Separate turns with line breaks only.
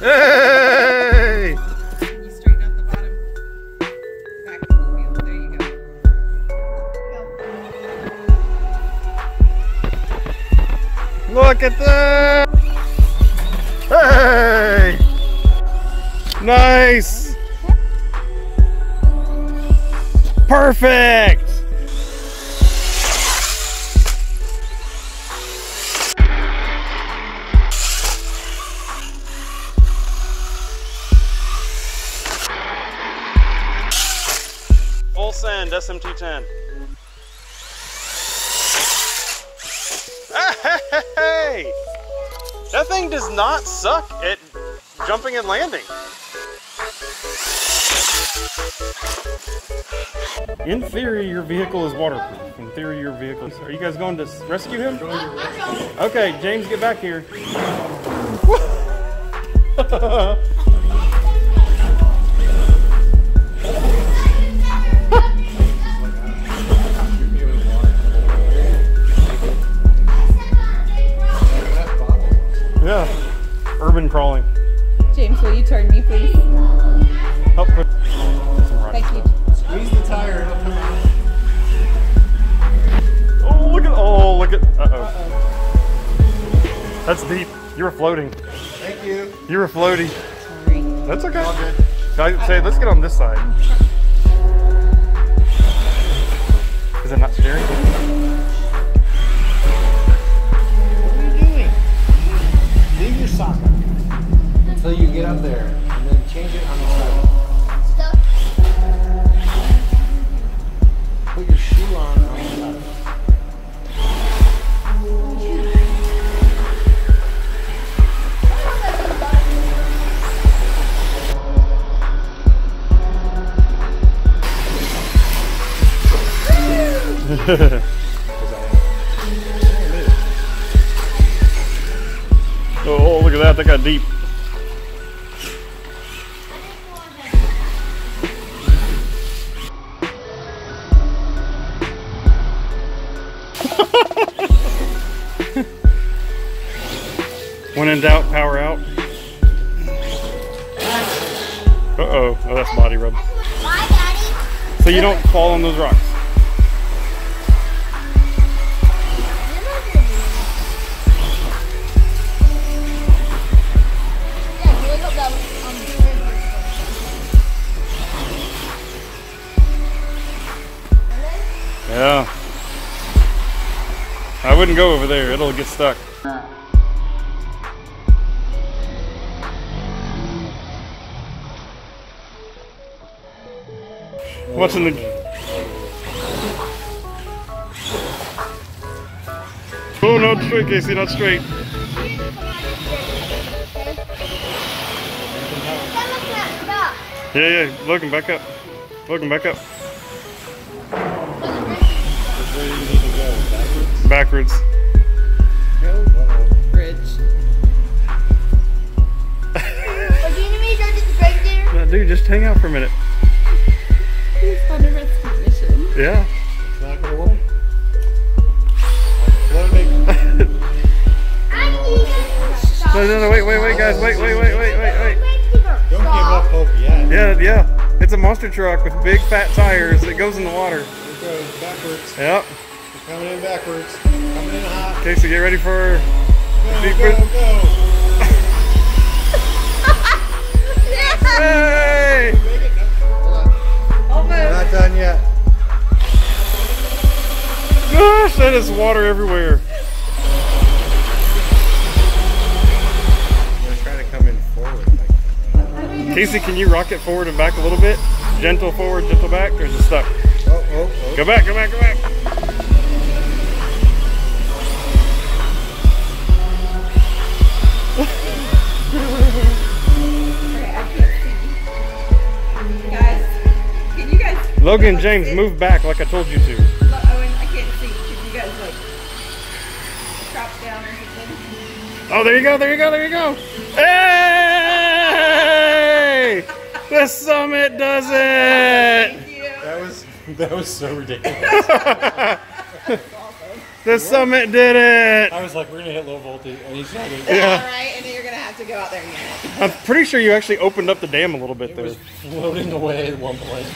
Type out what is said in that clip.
Hey!
You straighten out the bottom back of the wheel. There you go.
Look at that! Hey! Nice! Perfect! Full send SMT10. Hey! That thing does not suck at jumping and landing. In theory, your vehicle is waterproof. In theory, your vehicle is... Are you guys going to rescue him? Okay, James, get back here. Yeah, urban crawling.
James, will you turn me, please?
Help put some rocks.
Thank you.
Squeeze the tire and it'll come out.
Oh, look at, uh-oh. That's deep. You were floating.
Thank you.
You were floating.
Sorry.
That's okay.
All good.
I say, let's get on this side. Is it not steering?
What are you doing? Leave your sock up until you get up there and then change it on the side. Put your shoe on the side.
Oh, look at that. That got deep. When in doubt, power out. Uh-oh. Oh, that's body rub.
Bye, Daddy.
So you don't fall on those rocks. Yeah. I wouldn't go over there. It'll get stuck. Watching the... Oh, not straight, Casey, not straight. Yeah, looking back up. Looking back up.
Where do you need to go?
Backwards.
Backwards?
Bridge.
Do you need me to go to the brake digger?
No, dude, just hang out for a minute.
He's on a rescue mission.
Yeah.
It's not gonna work. Let me
No, wait, guys, wait.
Don't give up hope yet.
Yeah. It's a monster truck with big fat tires that goes in the water.
It goes backwards.
Yep.
You're coming in backwards. Coming in hot.
Casey, get ready for...
Go.
Hey!
Make it. No, hold on. We're not done yet.
Gosh, that is water everywhere.
I'm gonna try to come in forward like that.
Casey, can you rock it forward and back a little bit? Gentle forward, gentle back, or is it stuck?
Oh.
Go back.
Guys, can you guys...
Logan, James, move back like I told you to.
Owen, I can't see. Can you guys, like, drop down or something?
Oh, there you go. Hey! The summit does it!
Thank you.
That was so ridiculous.
The Summit did it!
I was like, we're gonna hit low voltage, and he's not gonna.
Yeah. Right, and then you're gonna have to go out there and get it.
I'm pretty sure you actually opened up the dam a little bit
It
there.
was floating away at one point.